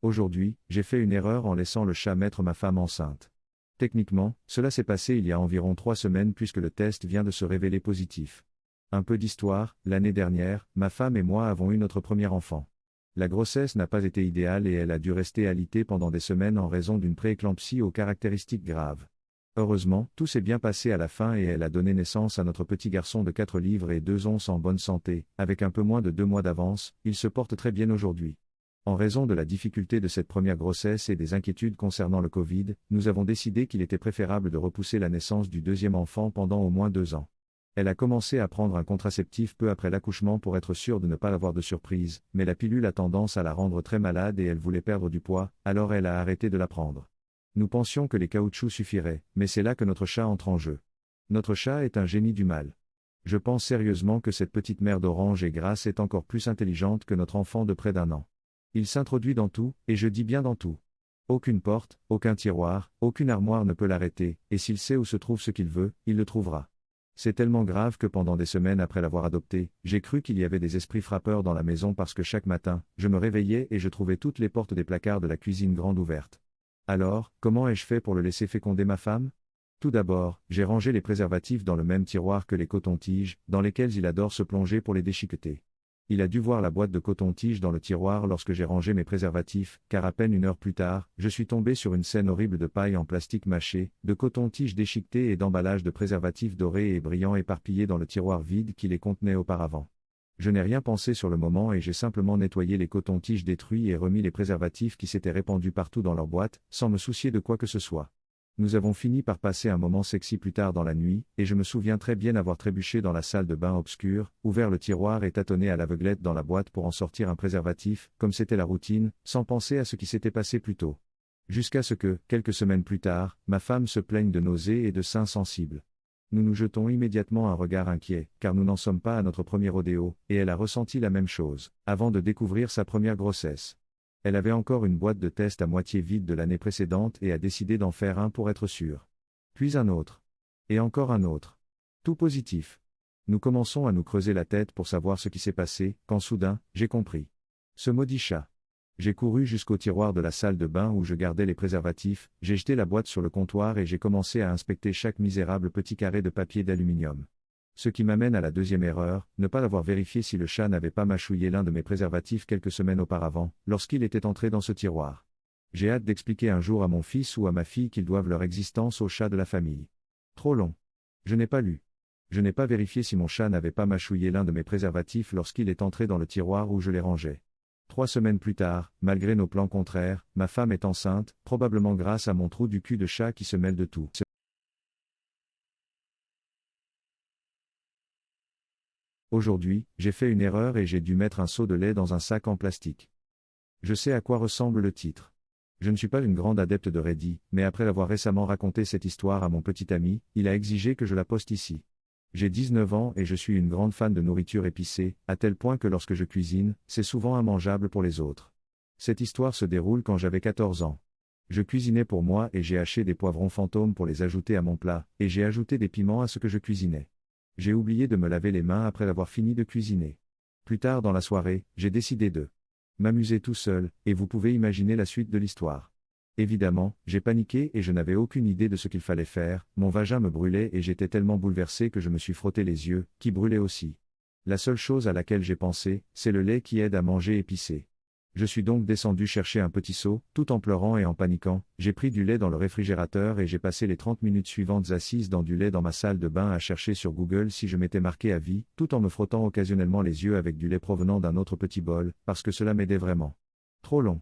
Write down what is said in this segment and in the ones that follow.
Aujourd'hui, j'ai fait une erreur en laissant le chat mettre ma femme enceinte. Techniquement, cela s'est passé il y a environ 3 semaines puisque le test vient de se révéler positif. Un peu d'histoire, l'année dernière, ma femme et moi avons eu notre premier enfant. La grossesse n'a pas été idéale et elle a dû rester alitée pendant des semaines en raison d'une prééclampsie aux caractéristiques graves. Heureusement, tout s'est bien passé à la fin et elle a donné naissance à notre petit garçon de 4 livres et 2 onces en bonne santé, avec un peu moins de 2 mois d'avance, il se porte très bien aujourd'hui. En raison de la difficulté de cette première grossesse et des inquiétudes concernant le Covid, nous avons décidé qu'il était préférable de repousser la naissance du deuxième enfant pendant au moins 2 ans. Elle a commencé à prendre un contraceptif peu après l'accouchement pour être sûre de ne pas avoir de surprise, mais la pilule a tendance à la rendre très malade et elle voulait perdre du poids, alors elle a arrêté de la prendre. Nous pensions que les caoutchoucs suffiraient, mais c'est là que notre chat entre en jeu. Notre chat est un génie du mal. Je pense sérieusement que cette petite mère d'orange et grasse est encore plus intelligente que notre enfant de près d'1 an. Il s'introduit dans tout, et je dis bien dans tout. Aucune porte, aucun tiroir, aucune armoire ne peut l'arrêter, et s'il sait où se trouve ce qu'il veut, il le trouvera. C'est tellement grave que pendant des semaines après l'avoir adopté, j'ai cru qu'il y avait des esprits frappeurs dans la maison parce que chaque matin, je me réveillais et je trouvais toutes les portes des placards de la cuisine grandes ouvertes. Alors, comment ai-je fait pour le laisser féconder ma femme ? Tout d'abord, j'ai rangé les préservatifs dans le même tiroir que les cotons-tiges, dans lesquels il adore se plonger pour les déchiqueter. Il a dû voir la boîte de coton-tige dans le tiroir lorsque j'ai rangé mes préservatifs, car à peine 1 heure plus tard, je suis tombé sur une scène horrible de paille en plastique mâché, de coton-tige déchiqueté et d'emballage de préservatifs dorés et brillants éparpillés dans le tiroir vide qui les contenait auparavant. Je n'ai rien pensé sur le moment et j'ai simplement nettoyé les cotons-tiges détruits et remis les préservatifs qui s'étaient répandus partout dans leur boîte, sans me soucier de quoi que ce soit. Nous avons fini par passer un moment sexy plus tard dans la nuit, et je me souviens très bien avoir trébuché dans la salle de bain obscure, ouvert le tiroir et tâtonné à l'aveuglette dans la boîte pour en sortir un préservatif, comme c'était la routine, sans penser à ce qui s'était passé plus tôt. Jusqu'à ce que, quelques semaines plus tard, ma femme se plaigne de nausées et de seins sensibles. Nous nous jetons immédiatement un regard inquiet, car nous n'en sommes pas à notre premier rodéo, et elle a ressenti la même chose, avant de découvrir sa première grossesse. Elle avait encore une boîte de test à moitié vide de l'année précédente et a décidé d'en faire un pour être sûre. Puis un autre. Et encore un autre. Tout positif. Nous commençons à nous creuser la tête pour savoir ce qui s'est passé, quand soudain, j'ai compris. Ce maudit chat. J'ai couru jusqu'au tiroir de la salle de bain où je gardais les préservatifs, j'ai jeté la boîte sur le comptoir et j'ai commencé à inspecter chaque misérable petit carré de papier d'aluminium. Ce qui m'amène à la deuxième erreur, ne pas avoir vérifié si le chat n'avait pas mâchouillé l'un de mes préservatifs quelques semaines auparavant, lorsqu'il était entré dans ce tiroir. J'ai hâte d'expliquer un jour à mon fils ou à ma fille qu'ils doivent leur existence au chat de la famille. Trop long. Je n'ai pas lu. Je n'ai pas vérifié si mon chat n'avait pas mâchouillé l'un de mes préservatifs lorsqu'il est entré dans le tiroir où je les rangeais. 3 semaines plus tard, malgré nos plans contraires, ma femme est enceinte, probablement grâce à mon trou du cul de chat qui se mêle de tout. Aujourd'hui, j'ai fait une erreur et j'ai dû mettre un seau de lait dans un sac en plastique. Je sais à quoi ressemble le titre. Je ne suis pas une grande adepte de Reddit, mais après avoir récemment raconté cette histoire à mon petit ami, il a exigé que je la poste ici. J'ai 19 ans et je suis une grande fan de nourriture épicée, à tel point que lorsque je cuisine, c'est souvent immangeable pour les autres. Cette histoire se déroule quand j'avais 14 ans. Je cuisinais pour moi et j'ai haché des poivrons fantômes pour les ajouter à mon plat, et j'ai ajouté des piments à ce que je cuisinais. J'ai oublié de me laver les mains après avoir fini de cuisiner. Plus tard dans la soirée, j'ai décidé de m'amuser tout seul, et vous pouvez imaginer la suite de l'histoire. Évidemment, j'ai paniqué et je n'avais aucune idée de ce qu'il fallait faire, mon vagin me brûlait et j'étais tellement bouleversé que je me suis frotté les yeux, qui brûlaient aussi. La seule chose à laquelle j'ai pensé, c'est le lait qui aide à manger épicé. Je suis donc descendu chercher un petit seau, tout en pleurant et en paniquant, j'ai pris du lait dans le réfrigérateur et j'ai passé les 30 minutes suivantes assise dans du lait dans ma salle de bain à chercher sur Google si je m'étais marqué à vie, tout en me frottant occasionnellement les yeux avec du lait provenant d'un autre petit bol, parce que cela m'aidait vraiment. Trop long.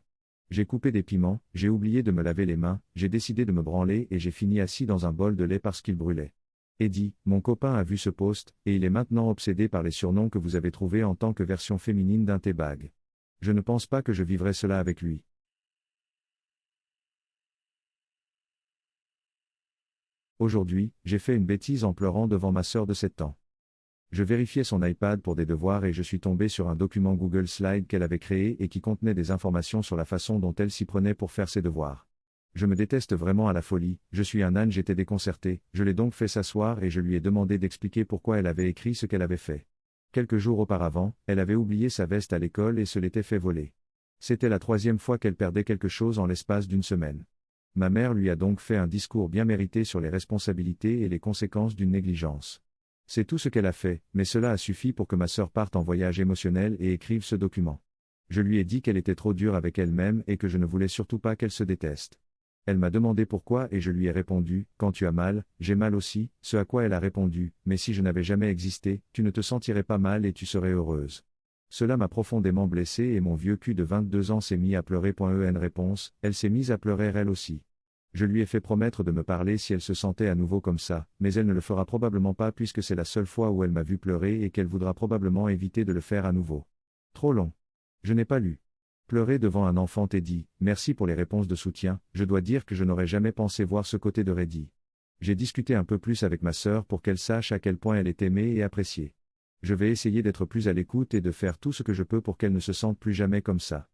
J'ai coupé des piments, j'ai oublié de me laver les mains, j'ai décidé de me branler et j'ai fini assis dans un bol de lait parce qu'il brûlait. Eddie, mon copain a vu ce post, et il est maintenant obsédé par les surnoms que vous avez trouvés en tant que version féminine d'un teabag. Je ne pense pas que je vivrai cela avec lui. Aujourd'hui, j'ai fait une bêtise en pleurant devant ma sœur de 7 ans. Je vérifiais son iPad pour des devoirs et je suis tombé sur un document Google Slide qu'elle avait créé et qui contenait des informations sur la façon dont elle s'y prenait pour faire ses devoirs. Je me déteste vraiment à la folie, je suis un âne, j'étais déconcerté, je l'ai donc fait s'asseoir et je lui ai demandé d'expliquer pourquoi elle avait écrit ce qu'elle avait fait. Quelques jours auparavant, elle avait oublié sa veste à l'école et se l'était fait voler. C'était la troisième fois qu'elle perdait quelque chose en l'espace d'une semaine. Ma mère lui a donc fait un discours bien mérité sur les responsabilités et les conséquences d'une négligence. C'est tout ce qu'elle a fait, mais cela a suffi pour que ma sœur parte en voyage émotionnel et écrive ce document. Je lui ai dit qu'elle était trop dure avec elle-même et que je ne voulais surtout pas qu'elle se déteste. Elle m'a demandé pourquoi et je lui ai répondu, quand tu as mal, j'ai mal aussi, ce à quoi elle a répondu, mais si je n'avais jamais existé, tu ne te sentirais pas mal et tu serais heureuse. Cela m'a profondément blessé et mon vieux cul de 22 ans s'est mis à pleurer. Réponse, elle s'est mise à pleurer elle aussi. Je lui ai fait promettre de me parler si elle se sentait à nouveau comme ça, mais elle ne le fera probablement pas puisque c'est la seule fois où elle m'a vu pleurer et qu'elle voudra probablement éviter de le faire à nouveau. Trop long. Je n'ai pas lu. Pleurer devant un enfant Teddy, merci pour les réponses de soutien, je dois dire que je n'aurais jamais pensé voir ce côté de Reddy. J'ai discuté un peu plus avec ma sœur pour qu'elle sache à quel point elle est aimée et appréciée. Je vais essayer d'être plus à l'écoute et de faire tout ce que je peux pour qu'elle ne se sente plus jamais comme ça.